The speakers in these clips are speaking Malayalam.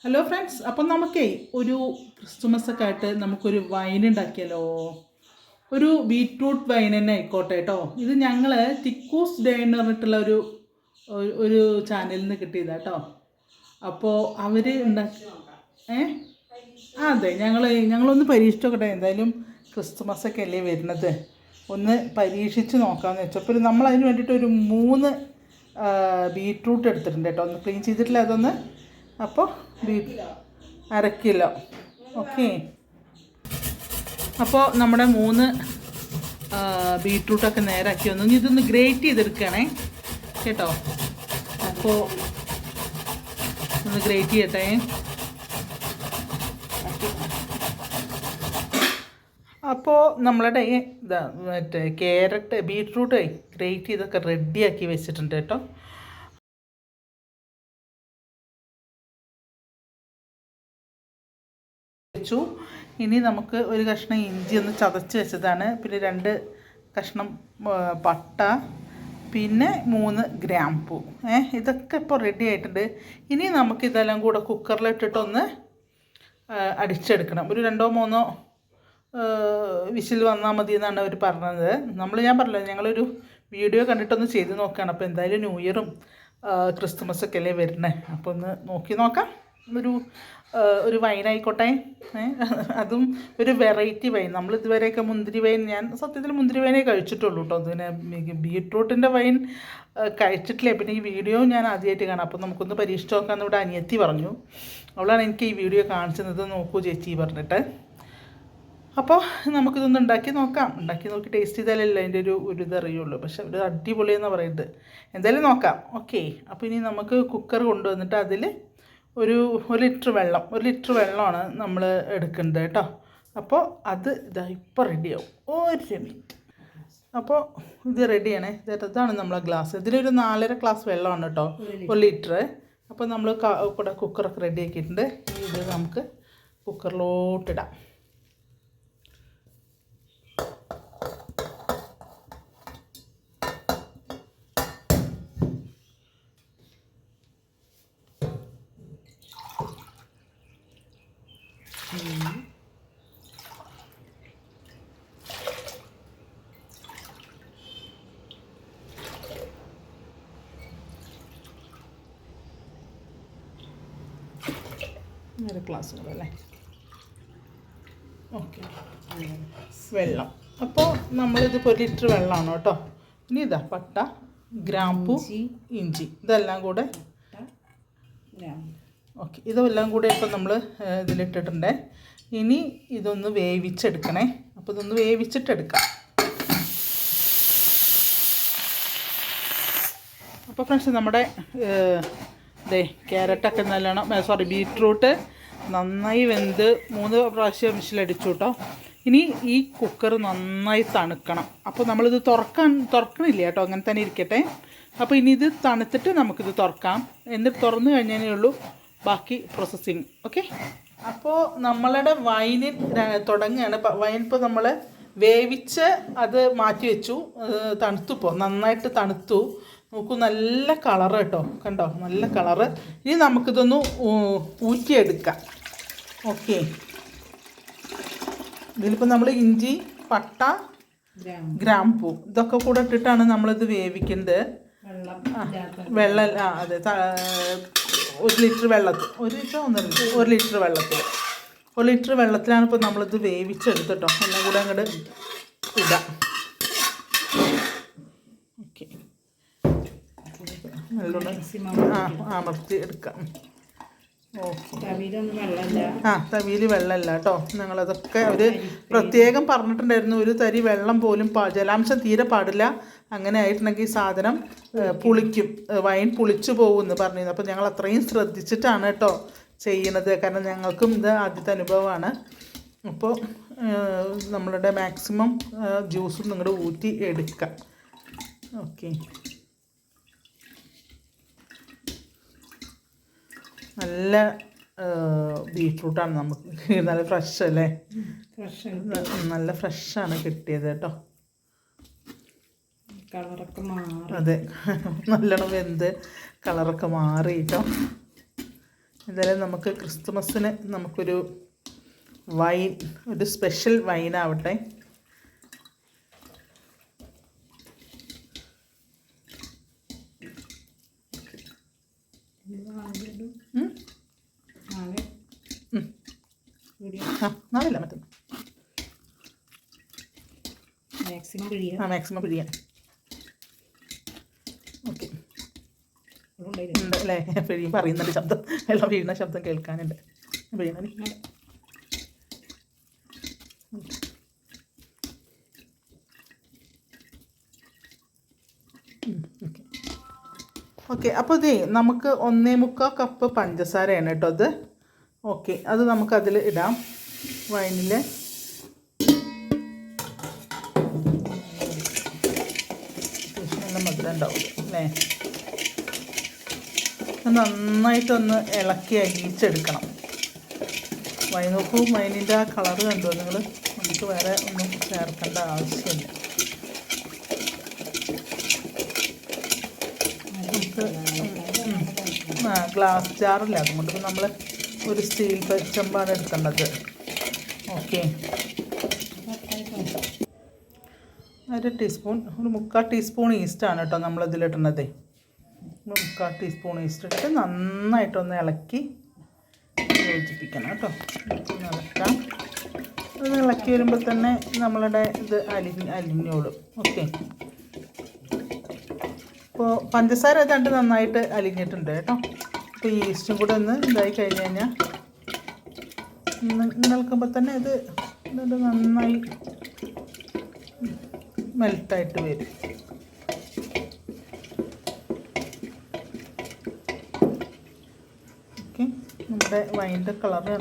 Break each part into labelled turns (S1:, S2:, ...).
S1: ഹലോ ഫ്രണ്ട്സ്, അപ്പം നമുക്കേ ഒരു ക്രിസ്തുമസൊക്കെ ആയിട്ട് നമുക്കൊരു വൈൻ ഉണ്ടാക്കിയാലോ. ഒരു ബീറ്റ്റൂട്ട് വൈൻ തന്നെ ആയിക്കോട്ടെ കേട്ടോ. ഇത് ഞങ്ങൾ തിക്കൂസ് ഡേ എന്ന് പറഞ്ഞിട്ടുള്ള ഒരു ചാനലിൽ നിന്ന് കിട്ടിയതാണ് കേട്ടോ. അപ്പോൾ അവർ ഉണ്ടാക്കി അതെ, ഞങ്ങളൊന്ന് പരീക്ഷിച്ച് നോക്കട്ടെ. എന്തായാലും ക്രിസ്തുമസൊക്കെ അല്ലേ വരുന്നത്, ഒന്ന് പരീക്ഷിച്ച് നോക്കാമെന്ന് വെച്ചപ്പോൾ നമ്മൾ അതിന് വേണ്ടിയിട്ട് ഒരു 3 ബീറ്റ്റൂട്ട് എടുത്തിട്ടുണ്ട് കേട്ടോ. ഒന്ന് ക്ലീൻ ചെയ്തിട്ടില്ല അതൊന്ന്. അപ്പോൾ അര കിലോ ഓക്കെ. അപ്പോൾ നമ്മുടെ 3 ബീറ്റ്റൂട്ടൊക്കെ നേരാക്കി വന്നു. ഇതൊന്ന് ഗ്രേറ്റ് ചെയ്തെടുക്കണേ കേട്ടോ. അപ്പോൾ ഒന്ന് ഗ്രേറ്റ് ചെയ്യട്ടെ. അപ്പോൾ നമ്മളുടെ മറ്റേ ബീറ്റ്റൂട്ട് ഗ്രേറ്റ് ചെയ്തൊക്കെ റെഡിയാക്കി വെച്ചിട്ടുണ്ട് കേട്ടോ. വെച്ചു. ഇനി നമുക്ക് ഒരു കഷ്ണം ഇഞ്ചി ഒന്ന് ചതച്ച് വെച്ചതാണ്, പിന്നെ 2 കഷ്ണം പട്ട, പിന്നെ 3 ഗ്രാമ്പൂ. ഇതൊക്കെ ഇപ്പോൾ റെഡി ആയിട്ടുണ്ട്. ഇനി നമുക്കിതെല്ലാം കൂടെ കുക്കറിലിട്ടിട്ടൊന്ന് അടിച്ചെടുക്കണം. ഒരു 2-3 വിസിൽ വന്നാൽ മതി എന്നാണ് അവർ പറഞ്ഞത്. ഞാൻ പറഞ്ഞല്ലോ, ഞങ്ങളൊരു വീഡിയോ കണ്ടിട്ടൊന്ന് ചെയ്ത് നോക്കുകയാണ്. അപ്പോൾ എന്തായാലും ന്യൂ ഇയറും ക്രിസ്തുമസൊക്കെ അല്ലേ വരുന്നത്, അപ്പോൾ ഒന്ന് നോക്കി നോക്കാം. ഒരു വൈനായിക്കോട്ടെ. അതും ഒരു വെറൈറ്റി വൈൻ. നമ്മൾ ഇതുവരെയൊക്കെ മുന്തിരി വൈൻ, ഞാൻ സത്യത്തിൽ മുന്തിരി വൈനേ കഴിച്ചിട്ടുള്ളൂ കേട്ടോ. അതിനെ ബീട്രൂട്ടിൻ്റെ വൈൻ കഴിച്ചിട്ടില്ലേ. പിന്നെ ഈ വീഡിയോ ഞാൻ ആദ്യമായിട്ട് കാണാം. അപ്പോൾ നമുക്കൊന്ന് പരീക്ഷിച്ച് നോക്കാമെന്ന് ഇവിടെ അനിയത്തി പറഞ്ഞു. അവളാണ് എനിക്ക് ഈ വീഡിയോ കാണിച്ചത്. നോക്കൂ ചേച്ചി പറഞ്ഞിട്ട്. അപ്പോൾ നമുക്കിതൊന്ന് ഉണ്ടാക്കി നോക്കാം. ഉണ്ടാക്കി നോക്കി ടേസ്റ്റ് ചെയ്താലല്ലേ അതിൻ്റെ ഒരു ഇതറിയുള്ളൂ. പക്ഷെ ഒരു അടിപൊളിയെന്ന് പറയുന്നത്. എന്തായാലും നോക്കാം. ഓക്കെ. അപ്പോൾ ഇനി നമുക്ക് കുക്കർ കൊണ്ടുവന്നിട്ട് അതിൽ ഒരു ലിറ്റർ വെള്ളമാണ് നമ്മൾ എടുക്കേണ്ടത് കേട്ടോ. അപ്പോൾ അത് ഇപ്പോൾ റെഡിയാവും. 1 മിനിറ്റ്. അപ്പോൾ ഇത് റെഡിയാണ്. ഇതാണ് നമ്മളെ ഗ്ലാസ്. ഇതിലൊരു 4.5 ഗ്ലാസ് വെള്ളമാണ് കേട്ടോ, 1 ലിറ്റർ. അപ്പോൾ നമ്മൾ കൂടെ കുക്കറൊക്കെ റെഡി ആക്കിയിട്ടുണ്ട്. ഇത് നമുക്ക് കുക്കറിലോട്ടിടാം. ഒരു ഗ്ലാസ് കൂടെ അല്ലേ. ഓക്കെ. വെള്ളം. അപ്പോൾ നമ്മളിതിപ്പോൾ 1 ലിറ്റർ വെള്ളമാണ് കേട്ടോ. ഇനി ഇതാ പട്ട, ഗ്രാമ്പൂ, ഇഞ്ചി, ഇതെല്ലാം കൂടെ. ഓക്കെ. ഇതെല്ലാം കൂടെ ഇപ്പം നമ്മൾ ഇതിലിട്ടിട്ടുണ്ട്. ഇനി ഇതൊന്ന് വേവിച്ചെടുക്കണേ. അപ്പോൾ ഇതൊന്ന് വേവിച്ചിട്ടെടുക്കാം. അപ്പോൾ ഫ്രണ്ട്സ്, നമ്മുടെ ക്യാരറ്റൊക്കെ നല്ലോണം ബീറ്റ്റൂട്ട് നന്നായി വെന്ത് 3 പ്രാവശ്യം വിസിലടിച്ചു കേട്ടോ. ഇനി ഈ കുക്കർ നന്നായി തണുക്കണം. അപ്പോൾ നമ്മളിത് തുറക്കണില്ല കേട്ടോ, അങ്ങനെ തന്നെ ഇരിക്കട്ടെ. അപ്പോൾ ഇനി ഇത് തണുത്തിട്ട് നമുക്കിത് തുറക്കാം. എന്നിട്ട് തുറന്നു കഴിഞ്ഞേ ഉള്ളൂ ബാക്കി പ്രോസസ്സിങ്. ഓക്കെ. അപ്പോൾ നമ്മളുടെ വൈനിൽ തുടങ്ങുകയാണ്. വൈൻ ഇപ്പോൾ നമ്മൾ വേവിച്ച് അത് മാറ്റി വെച്ചു. തണുത്തുപ്പോൾ നന്നായിട്ട് തണുത്തു. നോക്കൂ, നല്ല കളറ് കേട്ടോ. കണ്ടോ, നല്ല കളറ്. ഇനി നമുക്കിതൊന്ന് ഊറ്റിയെടുക്കാം. ഓക്കെ. ഇതിലിപ്പോൾ നമ്മൾ ഇഞ്ചി, പട്ട, ഗ്രാമ്പൂ ഇതൊക്കെ കൂടെ ഇട്ടിട്ടാണ് നമ്മളിത് വേവിക്കുന്നത്. വെള്ളം അതെ, 1 ലിറ്റർ വെള്ളത്തിൽ 1 ലിറ്റർ വെള്ളത്തിൽ 1 ലിറ്റർ വെള്ളത്തിലാണ് ഇപ്പോൾ നമ്മളിത് വേവിച്ചെടുത്തിട്ടോ. എല്ലാം കൂടെ അങ്ങോട്ട് ഇടാം. ഓക്കെ. നല്ലോണം അമർത്തി എടുക്കാം. ഓക്കെ. തവിയിൽ വെള്ളമല്ല കേട്ടോ. ഞങ്ങളതൊക്കെ അവർ പ്രത്യേകം പറഞ്ഞിട്ടുണ്ടായിരുന്നു. ഒരു തരി വെള്ളം പോലും ജലാംശം തീരെ പാടില്ല. അങ്ങനെ ആയിട്ടുണ്ടെങ്കിൽ സാധനം പുളിക്കും, വൈൻ പുളിച്ചു പോകുമെന്ന് പറഞ്ഞിരുന്നു. അപ്പോൾ ഞങ്ങൾ അത്രയും ശ്രദ്ധിച്ചിട്ടാണ് കേട്ടോ ചെയ്യണത്. കാരണം ഞങ്ങൾക്കും ഇത് ആദ്യത്തെ അനുഭവമാണ്. അപ്പോൾ നമ്മളുടെ മാക്സിമം ജ്യൂസും നിങ്ങളുടെ ഊറ്റി എടുക്കാം. ഓക്കെ. നല്ല ബീറ്റ്റൂട്ടാണ് നമുക്ക്. നല്ല ഫ്രഷ് അല്ലേ, നല്ല ഫ്രഷാണ് കിട്ടിയത് കേട്ടോ. കളറൊക്കെ മാറി. അതെ, നല്ലോണം വെന്ത് കളറൊക്കെ മാറി കേട്ടോ. എന്തായാലും നമുക്ക് ക്രിസ്തുമസിന് നമുക്കൊരു വൈൻ, ഒരു സ്പെഷ്യൽ വൈനാവട്ടെ. നാളെ മറ്റേ മാക്സിമം പിഴിയാം. ഓക്കെ ഉണ്ട് അല്ലേ? പിഴിയും പറയുന്നുണ്ട്, ശബ്ദം വെള്ളം വീഴുന്ന ശബ്ദം കേൾക്കാനുണ്ട്. പിഴിയണ ഓക്കെ. അപ്പോൾ ഇതേ നമുക്ക് 1.25 കപ്പ് പഞ്ചസാരയാണ് കേട്ടോ അത്. ഓക്കെ, അത് നമുക്കതിൽ ഇടാം വൈനിൽ. നല്ല മധുരം ഉണ്ടാവും അല്ലേ? നന്നായിട്ടൊന്ന് ഇളക്കി അരിച്ചെടുക്കണം. വൈൻ നോക്കൂ, വൈനിൻ്റെ ആ കളറ് കണ്ടോ നിങ്ങൾ? നമുക്ക് വേറെ ഒന്നും ചേർക്കേണ്ട ആവശ്യമില്ല. ഗ്ലാസ് ജാറില്ല, അതുകൊണ്ട് നമ്മൾ ഒരു സ്റ്റീൽ ചെമ്പാണ് എടുക്കേണ്ടത്. ഓക്കെ, 1 ടീസ്പൂൺ, ഒരു 3/4 ടീസ്പൂൺ ഈസ്റ്റാണ് കേട്ടോ നമ്മളിതിലിടുന്നത്. 3/4 ടീസ്പൂൺ ഈസ്റ്റ് ഇട്ട് നന്നായിട്ടൊന്ന് ഇളക്കി യോജിപ്പിക്കണം കേട്ടോ. ഇളക്കാം. അത് ഇളക്കി വരുമ്പോൾ തന്നെ നമ്മളുടെ ഇത് അലിഞ്ഞോളും. ഓക്കെ, അപ്പോൾ പഞ്ചസാര ഏതാണ്ട് നന്നായിട്ട് അലിഞ്ഞിട്ടുണ്ട് കേട്ടോ. അപ്പോൾ ഈസ്റ്റും കൂടെ ഒന്ന് ഇതായി കഴിഞ്ഞ് കഴിഞ്ഞാൽ നിൽക്കുമ്പോൾ തന്നെ ഇത് നന്നായി മെൽട്ടായിട്ട് വരും. ഓക്കെ, നമ്മുടെ വൈൻ്റെ കളറ്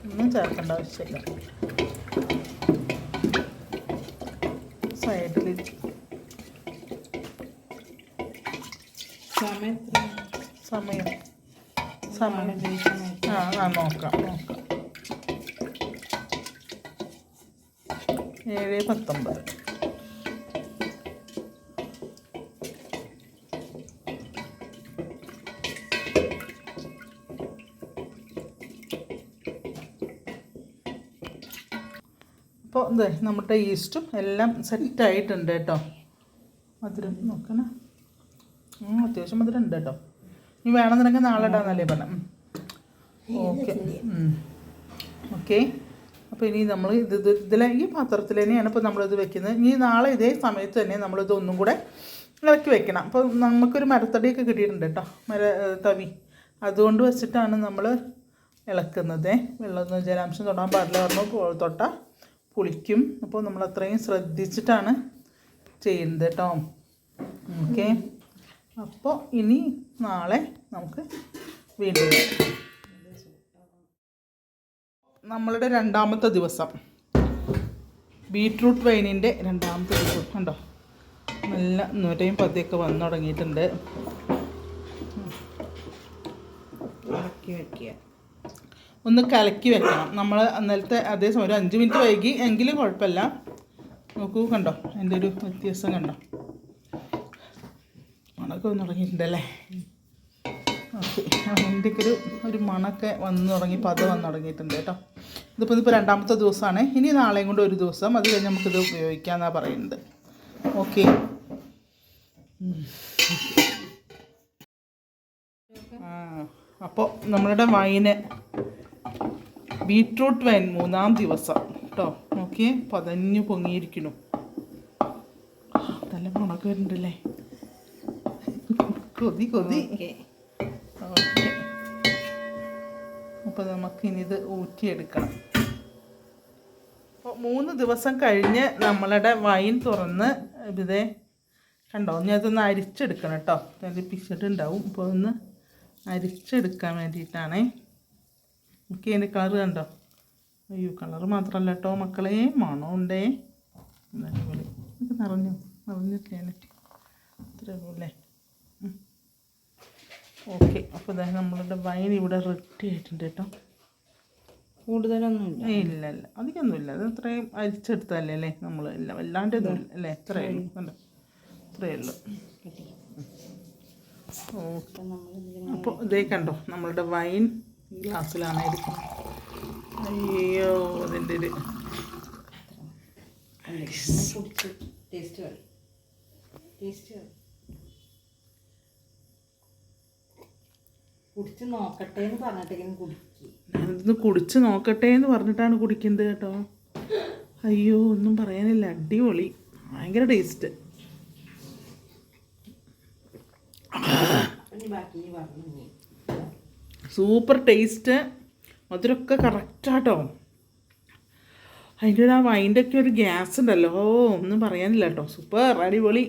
S1: ഒന്നും ചേർക്കേണ്ട ആവശ്യമില്ല. സൈഡിൽ സമയം നോക്കാം 7:19. അപ്പോൾ ഇത് നമ്മുടെ ഈസ്റ്റും എല്ലാം സെറ്റായിട്ടുണ്ട് കേട്ടോ. മധുരം നോക്കണം, അത്യാവശ്യം മധുരം ഉണ്ട് കേട്ടോ. ഇനി വേണമെന്നുണ്ടെങ്കിൽ നാളെ ഇടാന്നല്ലേ പറഞ്ഞത്. Okay okay. അപ്പോൾ ഇനി നമ്മൾ ഈ പാത്രത്തിൽ തന്നെയാണ് ഇപ്പോൾ നമ്മളിത് വെക്കുന്നത്. ഇനി നാളെ ഇതേ സമയത്ത് തന്നെ നമ്മളിത് ഒന്നും കൂടെ ഇളക്കി വെക്കണം. അപ്പോൾ നമുക്കൊരു മരത്തടിയൊക്കെ കിട്ടിയിട്ടുണ്ട് കേട്ടോ, തവി. അതുകൊണ്ട് വെച്ചിട്ടാണ് നമ്മൾ ഇളക്കുന്നത്. വെള്ളമൊന്നും ജലാംശം തൊടാൻ പാടില്ല പറഞ്ഞു, തൊട്ടാൽ പുളിക്കും. അപ്പോൾ നമ്മൾ അത്രയും ശ്രദ്ധിച്ചിട്ടാണ് ചെയ്യുന്നത് കേട്ടോ. ഓക്കെ, അപ്പോൾ ഇനി നാളെ നമുക്ക് വീണ്ടും നമ്മളുടെ 2ാമത്തെ ദിവസം, ബീട്രൂട്ട് വൈനിൻ്റെ 2ാമത്തെ ദിവസം കണ്ടോ. നല്ല നുരയും പതിയൊക്കെ വന്നു തുടങ്ങിയിട്ടുണ്ട്. ഒന്ന് കലക്കി വെക്കണം നമ്മൾ. അന്നേരത്തെ അതേ സമയം ഒരു 5 മിനിറ്റ് വൈകി എങ്കിലും കുഴപ്പമില്ല. നോക്കൂ, കണ്ടോ എൻ്റെ ഒരു വ്യത്യാസം കണ്ടോ? മണമൊക്കെ വന്ന് തുടങ്ങിയിട്ടുണ്ടല്ലേ? ഓക്കെ, അതിൻ്റെയൊക്കെ ഒരു മണമൊക്കെ വന്ന് തുടങ്ങി, പത വന്ന് തുടങ്ങിയിട്ടുണ്ട് കേട്ടോ. ഇതിപ്പോൾ 2ാമത്തെ ദിവസമാണ്. ഇനി നാളെയും കൊണ്ട് ഒരു ദിവസം, അത് കഴിഞ്ഞ് നമുക്കിത് ഉപയോഗിക്കാമെന്നാണ് പറയുന്നത്. ഓക്കെ, അപ്പോൾ നമ്മളുടെ വൈന് ബീട്രൂട്ട് വൈൻ 3ാം ദിവസം കേട്ടോ. നോക്കിയേ, പതഞ്ഞു പൊങ്ങിയിരിക്കുന്നു. നല്ല മണമൊക്കെ വരുന്നുണ്ടല്ലേ? കൊതി. ഓക്കെ, അപ്പോൾ നമുക്കിനിത് ഊറ്റിയെടുക്കണം. അപ്പോൾ 3 ദിവസം കഴിഞ്ഞ് നമ്മളുടെ വൈൻ തുറന്ന് ഇതേ കണ്ടോ. ഞാൻ ഇതൊന്ന് അരിച്ചെടുക്കണം കേട്ടോ. തലിപ്പിച്ചിട്ടുണ്ടാവും. അപ്പോൾ ഒന്ന് അരിച്ചെടുക്കാൻ വേണ്ടിയിട്ടാണേ. എനിക്ക് അതിൻ്റെ കളറ് കണ്ടോ? അയ്യോ, കളറ് മാത്രമല്ല കേട്ടോ മക്കളെ, മണമുണ്ടേ. അതേപോലെ എനിക്ക് നിറഞ്ഞിട്ടില്ലേ? അത്രേ ഉള്ളൂ അല്ലേ? ഓക്കെ, അപ്പോൾ അതായത് നമ്മളുടെ വൈൻ ഇവിടെ റെഡി ആയിട്ടുണ്ട് കേട്ടോ.
S2: കൂടുതലൊന്നുമില്ല.
S1: ഇല്ല അധികമൊന്നുമില്ല. അത് അത്രയും അരിച്ചെടുത്തല്ലേ അല്ലേ നമ്മൾ. ഇല്ല വല്ലാണ്ടൊന്നും ഇല്ല അല്ലേ? ഇത്രയേ ഉള്ളൂ കണ്ടോ, ഇത്രയേ ഉള്ളൂ. ഓക്കെ, അപ്പോൾ ഇതേ കണ്ടോ നമ്മളുടെ വൈൻ ഈ ഗ്ലാസ്സിലാണ് എടുക്കുന്നത്. അയ്യോ അതിൻ്റെ ഒരു
S2: കുടിച്ച് നോക്കട്ടെ എന്ന് പറഞ്ഞിട്ടെങ്കിലും കുടിക്കുക.
S1: ഞാനിതൊന്ന് കുടിച്ച് നോക്കട്ടെ എന്ന് പറഞ്ഞിട്ടാണ് കുടിക്കുന്നത് കേട്ടോ. അയ്യോ ഒന്നും പറയാനില്ല, അടിപൊളി, ഭയങ്കര ടേസ്റ്റ്. സൂപ്പർ ടേസ്റ്റ്, മധുരമൊക്കെ കറക്റ്റാട്ടോ. അതിൻ്റെ ഒരു ആ വൈൻ്റെ ഒക്കെ ഒരു ഗ്യാസ് ഉണ്ടല്ലോ, ഓ ഒന്നും പറയാനില്ല കേട്ടോ, സൂപ്പർ അടിപൊളി.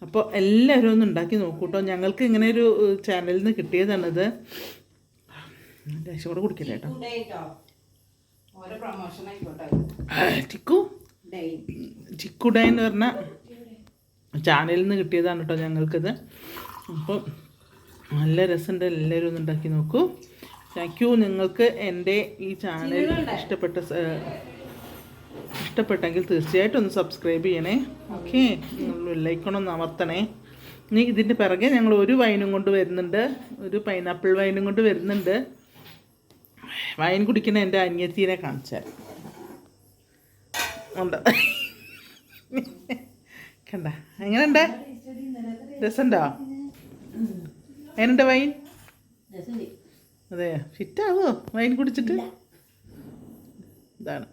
S1: അപ്പോൾ എല്ലാവരും ഒന്ന് ഉണ്ടാക്കി നോക്കൂ കേട്ടോ. ഞങ്ങൾക്ക് ഇങ്ങനെ ഒരു ചാനലിൽ നിന്ന് കിട്ടിയതാണിത്. കൂടെ കുടിക്കില്ല കേട്ടോ. ചിക്കു ഡൈ എന്ന് പറഞ്ഞ ചാനലിൽ നിന്ന് കിട്ടിയതാണ് കേട്ടോ ഞങ്ങൾക്കിത്. അപ്പോൾ നല്ല രസമുണ്ട്, എല്ലാവരും ഒന്ന് ഉണ്ടാക്കി നോക്കൂ. Thank you. നിങ്ങൾക്ക് എൻ്റെ ഈ ചാനൽ ഇഷ്ടപ്പെട്ടെങ്കിൽ തീർച്ചയായിട്ടും ഒന്ന് സബ്സ്ക്രൈബ് ചെയ്യണേ. ഓക്കെ, നിങ്ങൾ ലൈക്കൊന്ന് അമർത്തണേ. ഇനി ഇതിൻ്റെ പിറകെ ഞങ്ങൾ ഒരു വൈനും കൊണ്ട് വരുന്നുണ്ട്, ഒരു പൈനാപ്പിൾ വൈനും കൊണ്ട് വരുന്നുണ്ട്. വൈൻ കുടിക്കുന്ന എൻ്റെ അനിയത്തീനെ കാണിച്ചാൽ ഉണ്ട്. കണ്ട എങ്ങനെയുണ്ട്? രസമുണ്ടോ? എങ്ങനെയുണ്ട് വൈൻ? അതെ, ഫിറ്റാവോ വൈൻ കുടിച്ചിട്ട്? ഇതാണ്